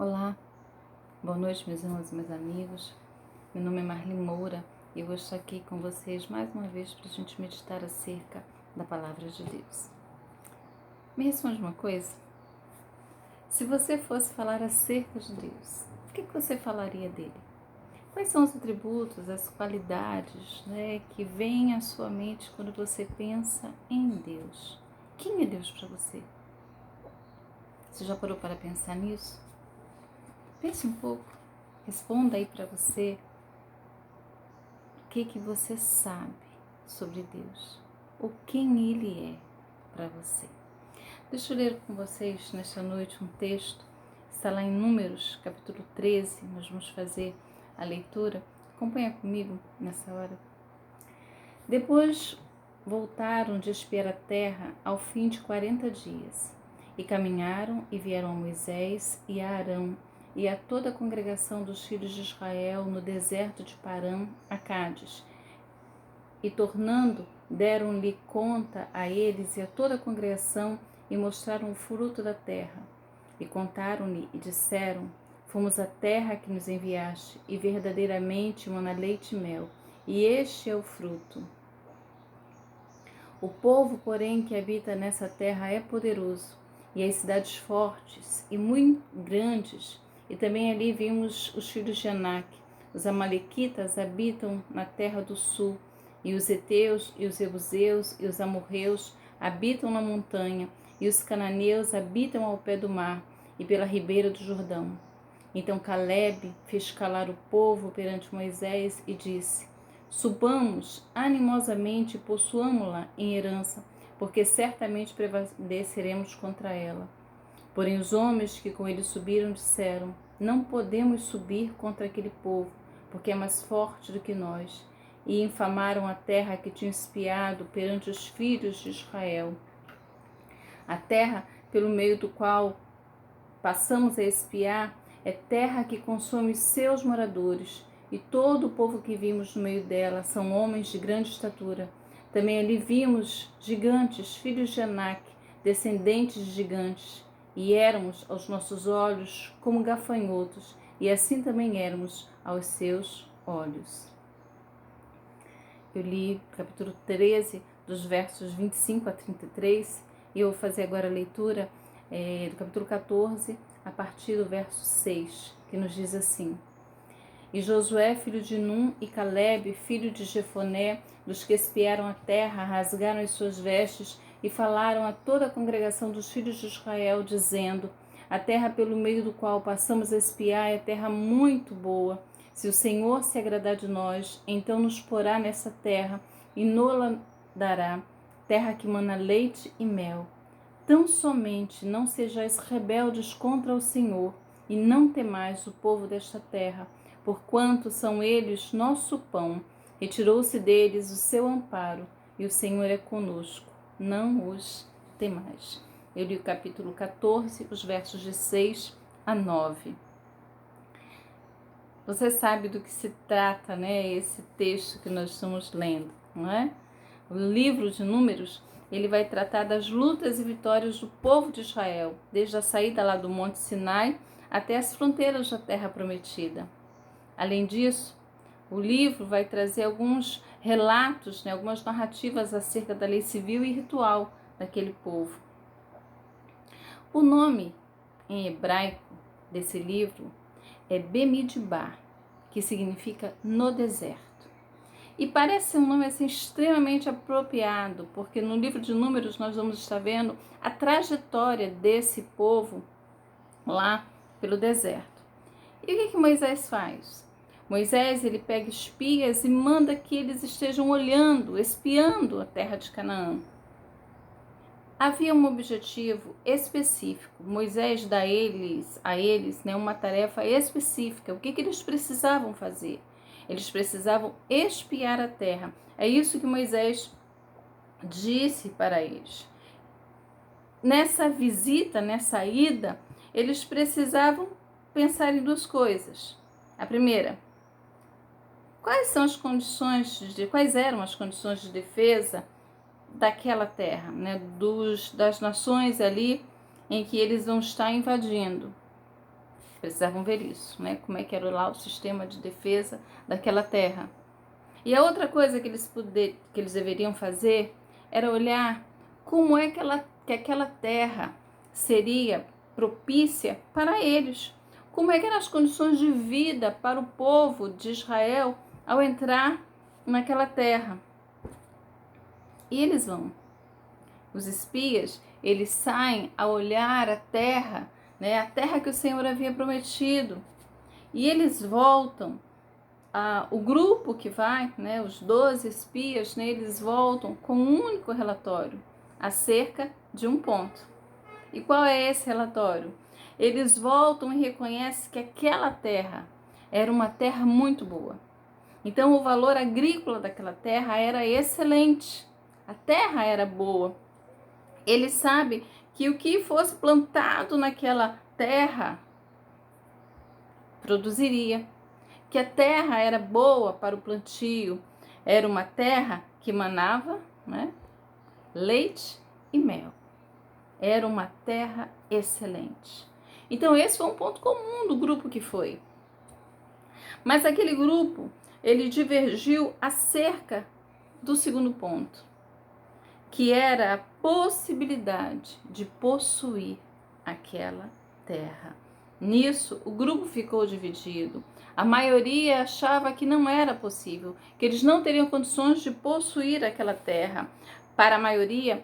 Olá, boa noite meus irmãos e meus amigos. Meu nome é Marli Moura e eu vou estar aqui com vocês mais uma vez para a gente meditar acerca da Palavra de Deus. Me responde uma coisa, se você fosse falar acerca de Deus, o que você falaria dele? Quais são os atributos, as qualidades, que vêm à sua mente quando você pensa em Deus? Quem é Deus para você? Você já parou para pensar nisso? Pense um pouco, responda aí para você o que você sabe sobre Deus, ou quem Ele é para você. Deixa eu ler com vocês nesta noite um texto, está lá em Números, capítulo 13, nós vamos fazer a leitura. Acompanha comigo nessa hora. Depois voltaram de espiar a terra ao fim de 40 dias, e caminharam e vieram a Moisés e a Arão, e a toda a congregação dos filhos de Israel no deserto de Parã, a Cádiz. E tornando, deram-lhe conta a eles e a toda a congregação e mostraram o fruto da terra. E contaram-lhe e disseram: Fomos à terra que nos enviaste, e verdadeiramente mana leite e mel, e este é o fruto. O povo, porém, que habita nessa terra é poderoso, e as cidades fortes e muito grandes. E também ali vimos os filhos de Anak. Os amalequitas habitam na terra do sul, e os heteus, e os jebuseus, e os amorreus habitam na montanha, e os cananeus habitam ao pé do mar, e pela ribeira do Jordão. Então Calebe fez calar o povo perante Moisés e disse: Subamos animosamente e possuamo-la em herança, porque certamente prevaleceremos contra ela. Porém os homens que com ele subiram disseram: Não podemos subir contra aquele povo, porque é mais forte do que nós. E infamaram a terra que tinham espiado perante os filhos de Israel. A terra pelo meio do qual passamos a espiar é terra que consome seus moradores, e todo o povo que vimos no meio dela são homens de grande estatura. Também ali vimos gigantes, filhos de Anak, descendentes de gigantes, e éramos aos nossos olhos como gafanhotos, e assim também éramos aos seus olhos. Eu li o capítulo 13, dos versos 25 a 33, e eu vou fazer agora a leitura do capítulo 14, a partir do verso 6, que nos diz assim: E Josué, filho de Num, e Calebe, filho de Jefoné, dos que espiaram a terra, rasgaram as suas vestes e falaram a toda a congregação dos filhos de Israel, dizendo: A terra pelo meio do qual passamos a espiar é terra muito boa. Se o Senhor se agradar de nós, então nos porá nessa terra e nos-la dará, terra que mana leite e mel. Tão somente não sejais rebeldes contra o Senhor, e não temais o povo desta terra, porquanto são eles nosso pão. Retirou-se deles o seu amparo, e o Senhor é conosco. Não os temais. Eu li o capítulo 14, os versos de 6 a 9. Você sabe do que se trata, esse texto que nós estamos lendo, não é? O livro de Números, ele vai tratar das lutas e vitórias do povo de Israel, desde a saída lá do Monte Sinai até as fronteiras da Terra Prometida. Além disso, o livro vai trazer alguns relatos, algumas narrativas acerca da lei civil e ritual daquele povo. O nome em hebraico desse livro é Bemidbar, que significa no deserto. E parece um nome extremamente apropriado, porque no livro de Números nós vamos estar vendo a trajetória desse povo lá pelo deserto. E o que Moisés faz? Moisés, ele pega espias e manda que eles estejam olhando, espiando a terra de Canaã. Havia um objetivo específico. Moisés dá a eles uma tarefa específica. O que eles precisavam fazer? Eles precisavam espiar a terra. É isso que Moisés disse para eles. Nessa visita, nessa ida, eles precisavam pensar em duas coisas. A primeira, quais eram as condições de defesa daquela terra, das nações ali em que eles vão estar invadindo. Precisavam ver isso, né? Como é que era lá o sistema de defesa daquela terra. E a outra coisa que eles deveriam fazer era olhar como é que aquela terra seria propícia para eles. Como é que eram as condições de vida para o povo de Israel ao entrar naquela terra. E eles vão. Os espias, eles saem a olhar a terra, né, a terra que o Senhor havia prometido. E eles voltam. O grupo que vai, né, os 12 espias, né, eles voltam com um único relatório acerca de um ponto. E qual é esse relatório? Eles voltam e reconhecem que aquela terra era uma terra muito boa. Então o valor agrícola daquela terra era excelente. A terra era boa. Eles sabem que o que fosse plantado naquela terra produziria. Que a terra era boa para o plantio. Era uma terra que manava, né, leite e mel. Era uma terra excelente. Então esse foi um ponto comum do grupo que foi. Mas aquele grupo, ele divergiu acerca do segundo ponto, que era a possibilidade de possuir aquela terra. Nisso, o grupo ficou dividido. A maioria achava que não era possível, que eles não teriam condições de possuir aquela terra. Para a maioria,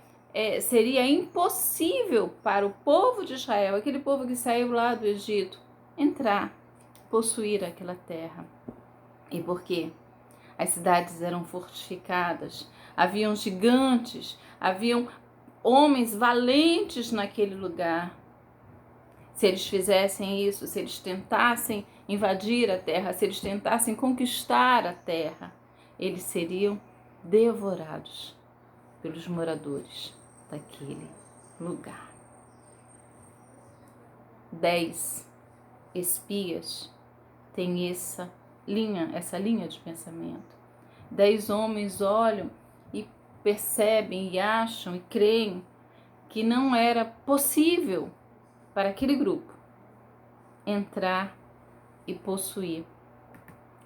seria impossível para o povo de Israel, aquele povo que saiu lá do Egito, entrar, possuir aquela terra. E por quê? As cidades eram fortificadas, haviam gigantes, haviam homens valentes naquele lugar. Se eles fizessem isso, se eles tentassem invadir a terra, se eles tentassem conquistar a terra, eles seriam devorados pelos moradores daquele lugar. 10 espias têm essa linha de pensamento. 10 homens olham e percebem e acham e creem que não era possível para aquele grupo entrar e possuir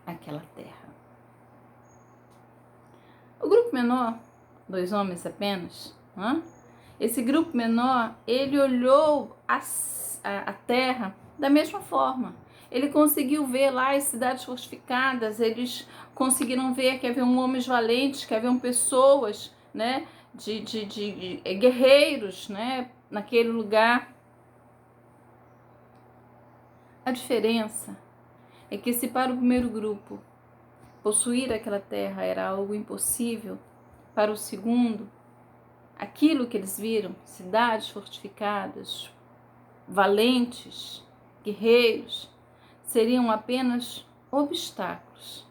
aquela terra. O grupo menor, 2 homens apenas, esse grupo menor, ele olhou a terra da mesma forma. Ele conseguiu ver lá as cidades fortificadas, eles conseguiram ver que haviam homens valentes, que haviam pessoas, né, de guerreiros, né, naquele lugar. A diferença é que se para o primeiro grupo possuir aquela terra era algo impossível, para o segundo, aquilo que eles viram, cidades fortificadas, valentes, guerreiros, seriam apenas obstáculos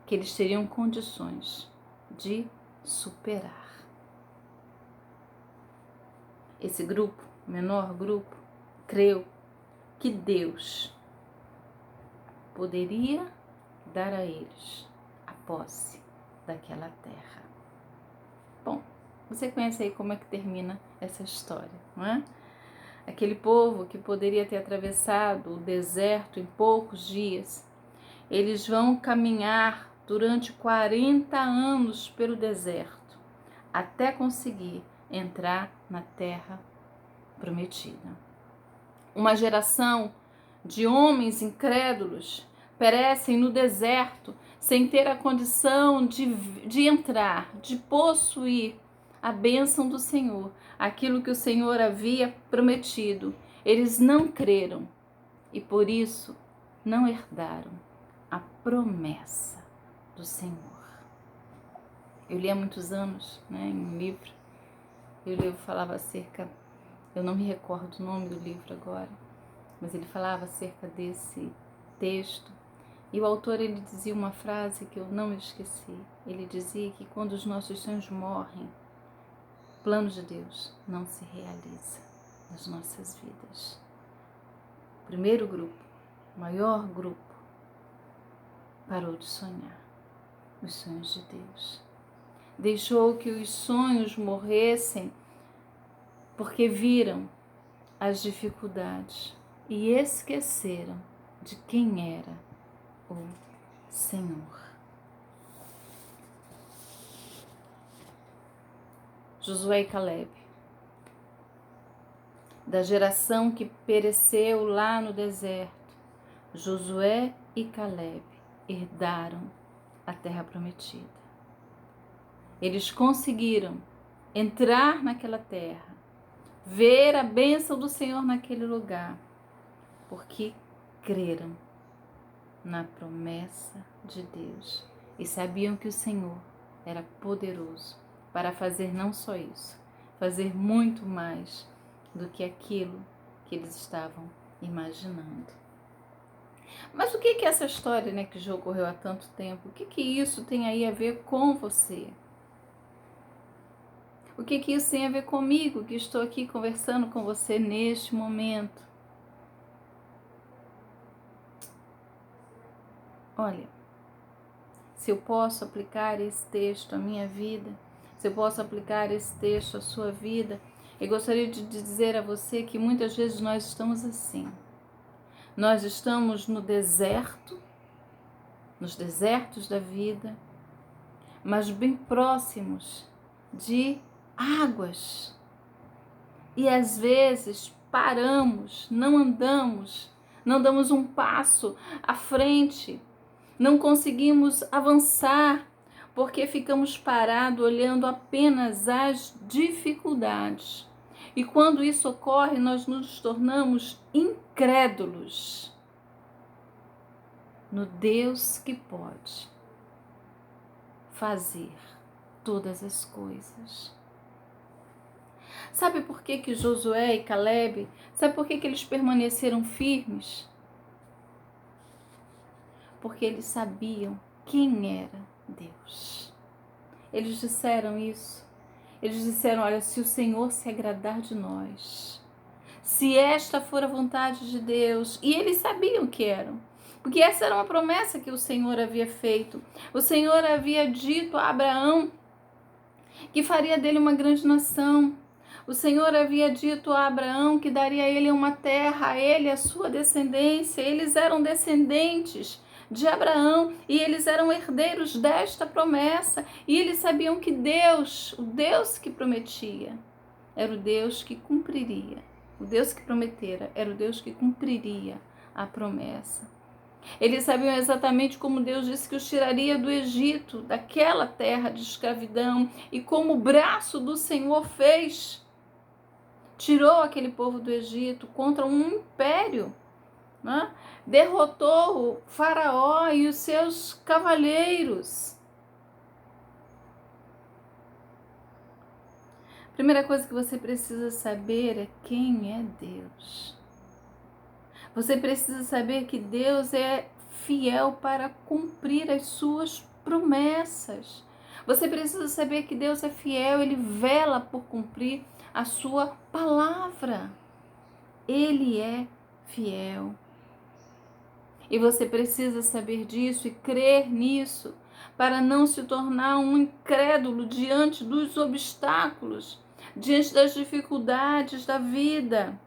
que eles teriam condições de superar. Esse grupo, menor grupo, creu que Deus poderia dar a eles a posse daquela terra. Bom, você conhece aí como é que termina essa história, não é? Aquele povo que poderia ter atravessado o deserto em poucos dias, eles vão caminhar durante 40 anos pelo deserto, até conseguir entrar na terra prometida. Uma geração de homens incrédulos perecem no deserto sem ter a condição de entrar, de possuir a bênção do Senhor, aquilo que o Senhor havia prometido. Eles não creram e por isso não herdaram a promessa do Senhor. Eu li há muitos anos, em um livro, e o livro falava acerca, eu não me recordo o nome do livro agora, mas ele falava acerca desse texto, e o autor, ele dizia uma frase que eu não esqueci. Ele dizia que quando os nossos sonhos morrem, o plano de Deus não se realiza nas nossas vidas. O primeiro grupo, o maior grupo, parou de sonhar os sonhos de Deus. Deixou que os sonhos morressem porque viram as dificuldades. e esqueceram de quem era o Senhor. Josué e Caleb, da geração que pereceu lá no deserto, Josué e Caleb herdaram a terra prometida. Eles conseguiram entrar naquela terra, ver a bênção do Senhor naquele lugar, porque creram na promessa de Deus e sabiam que o Senhor era poderoso para fazer não só isso, fazer muito mais do que aquilo que eles estavam imaginando. Mas o que essa história, que já ocorreu há tanto tempo, o que isso tem aí a ver com você? O que isso tem a ver comigo, que estou aqui conversando com você neste momento? Olha, se eu posso aplicar esse texto à minha vida, se eu posso aplicar esse texto à sua vida, eu gostaria de dizer a você que muitas vezes nós estamos assim. Nós estamos no deserto, nos desertos da vida, mas bem próximos de águas. E às vezes paramos, não andamos, não damos um passo à frente, não conseguimos avançar, porque ficamos parados olhando apenas as dificuldades. E quando isso ocorre, nós nos tornamos incrédulos no Deus que pode fazer todas as coisas. Sabe por que Josué e Caleb, sabe por que eles permaneceram firmes? Porque eles sabiam quem era Deus. Eles disseram isso. Eles disseram, olha, se o Senhor se agradar de nós, se esta for a vontade de Deus, e eles sabiam que eram, porque essa era uma promessa que o Senhor havia feito. O Senhor havia dito a Abraão que faria dele uma grande nação. O Senhor havia dito a Abraão que daria a ele uma terra, a ele e a sua descendência. Eles eram descendentes de Abraão e eles eram herdeiros desta promessa. E eles sabiam que Deus, o Deus que prometia, era o Deus que cumpriria. O Deus que prometera era o Deus que cumpriria a promessa. Eles sabiam exatamente como Deus disse que os tiraria do Egito, daquela terra de escravidão, e como o braço do Senhor fez. Tirou aquele povo do Egito contra um império, né? Derrotou o Faraó e os seus cavaleiros. A primeira coisa que você precisa saber é quem é Deus. Você precisa saber que Deus é fiel para cumprir as suas promessas. Você precisa saber que Deus é fiel, Ele vela por cumprir a sua palavra. Ele é fiel. E você precisa saber disso e crer nisso para não se tornar um incrédulo diante dos obstáculos, diante das dificuldades da vida.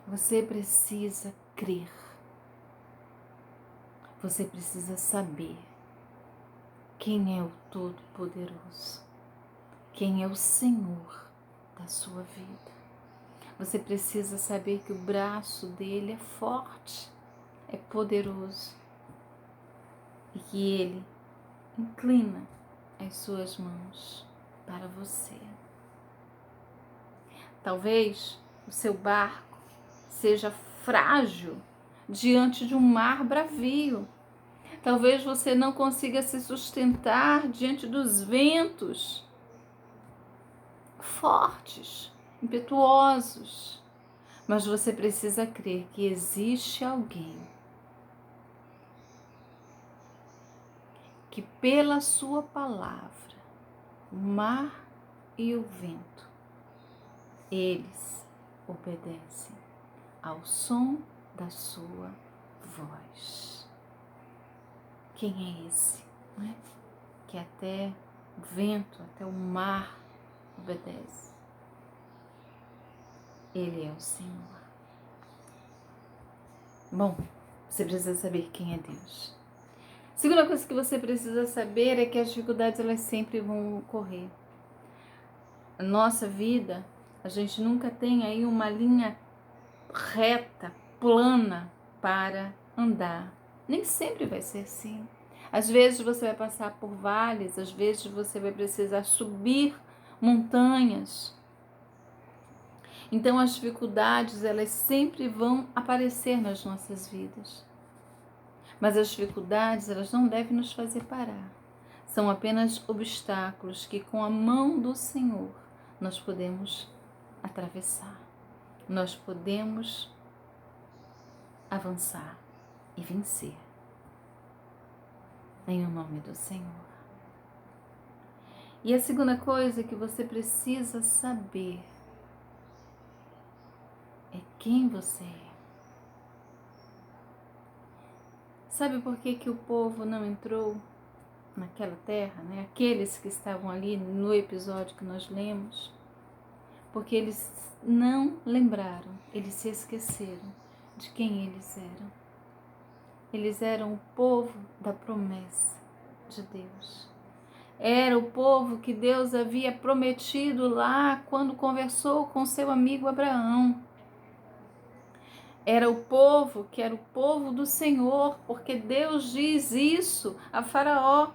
Você precisa crer. Você precisa saber quem é o Todo-Poderoso, quem é o Senhor da sua vida. Você precisa saber que o braço dele é forte, é poderoso e que ele inclina as suas mãos para você. Talvez o seu barco seja frágil diante de um mar bravio. Talvez você não consiga se sustentar diante dos ventos fortes, impetuosos. Mas você precisa crer que existe alguém que pela sua palavra, o mar e o vento, eles obedecem ao som da sua voz. Quem é esse, não é? Que até o vento, até o mar obedece. Ele é o Senhor. Bom, você precisa saber quem é Deus. Segunda coisa que você precisa saber é que as dificuldades elas sempre vão ocorrer. A nossa vida, a gente nunca tem aí uma linha reta, plana para andar. Nem sempre vai ser assim. Às vezes você vai passar por vales, às vezes você vai precisar subir montanhas. Então as dificuldades, elas sempre vão aparecer nas nossas vidas. Mas as dificuldades, elas não devem nos fazer parar. São apenas obstáculos que com a mão do Senhor nós podemos atravessar. Nós podemos avançar e vencer. Em o nome do Senhor. E a segunda coisa que você precisa saber é quem você é. Sabe por que o povo não entrou naquela terra, né? Aqueles que estavam ali no episódio que nós lemos? Porque eles não lembraram, eles se esqueceram de quem eles eram. Eles eram o povo da promessa de Deus. Era o povo que Deus havia prometido lá quando conversou com seu amigo Abraão. Era o povo que era o povo do Senhor, porque Deus diz isso a Faraó.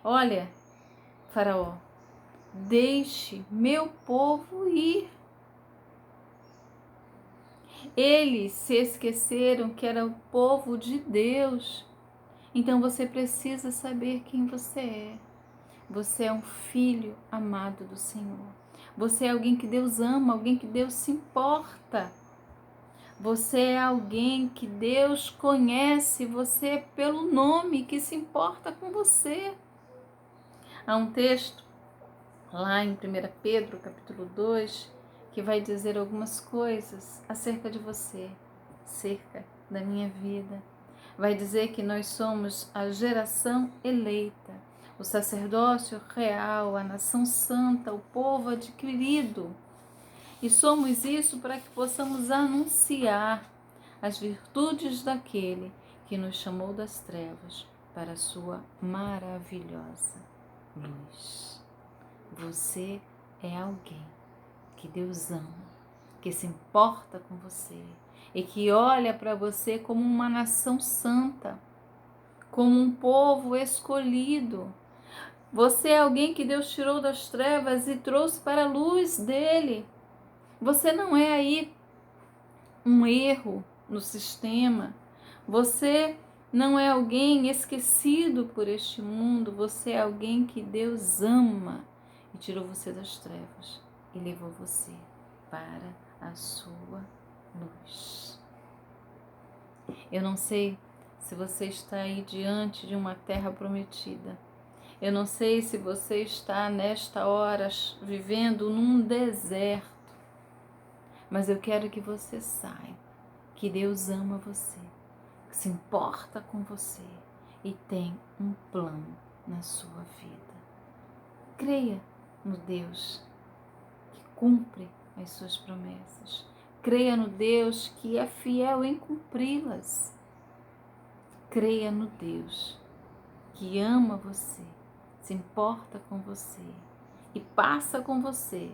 Olha, Faraó, deixe meu povo ir. Eles se esqueceram que era o povo de Deus. Então você precisa saber quem você é. Você é um filho amado do Senhor. Você é alguém que Deus ama, alguém que Deus se importa. Você é alguém que Deus conhece, você pelo nome, que se importa com você. Há um texto lá em 1 Pedro, capítulo 2, que vai dizer algumas coisas acerca de você, acerca da minha vida. Vai dizer que nós somos a geração eleita, o sacerdócio real, a nação santa, o povo adquirido. E somos isso para que possamos anunciar as virtudes daquele que nos chamou das trevas para a sua maravilhosa luz. Você é alguém que Deus ama, que se importa com você e que olha para você como uma nação santa, como um povo escolhido. Você é alguém que Deus tirou das trevas e trouxe para a luz dele. Você não é aí um erro no sistema. Você não é alguém esquecido por este mundo. Você é alguém que Deus ama e tirou você das trevas e levou você para a sua luz. Eu não sei se você está aí diante de uma terra prometida. Eu não sei se você está nesta hora vivendo num deserto. Mas eu quero que você saiba que Deus ama você, que se importa com você e tem um plano na sua vida. Creia no Deus que cumpre as suas promessas. Creia no Deus que é fiel em cumpri-las. Creia no Deus que ama você, se importa com você e passa com você,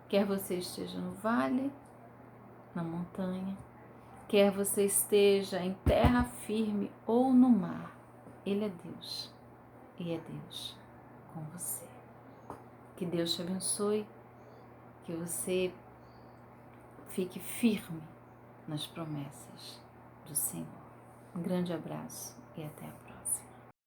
quer você esteja no vale, na montanha, quer você esteja em terra firme ou no mar. Ele é Deus e é Deus com você. Que Deus te abençoe, que você fique firme nas promessas do Senhor. Um grande abraço e até a próxima.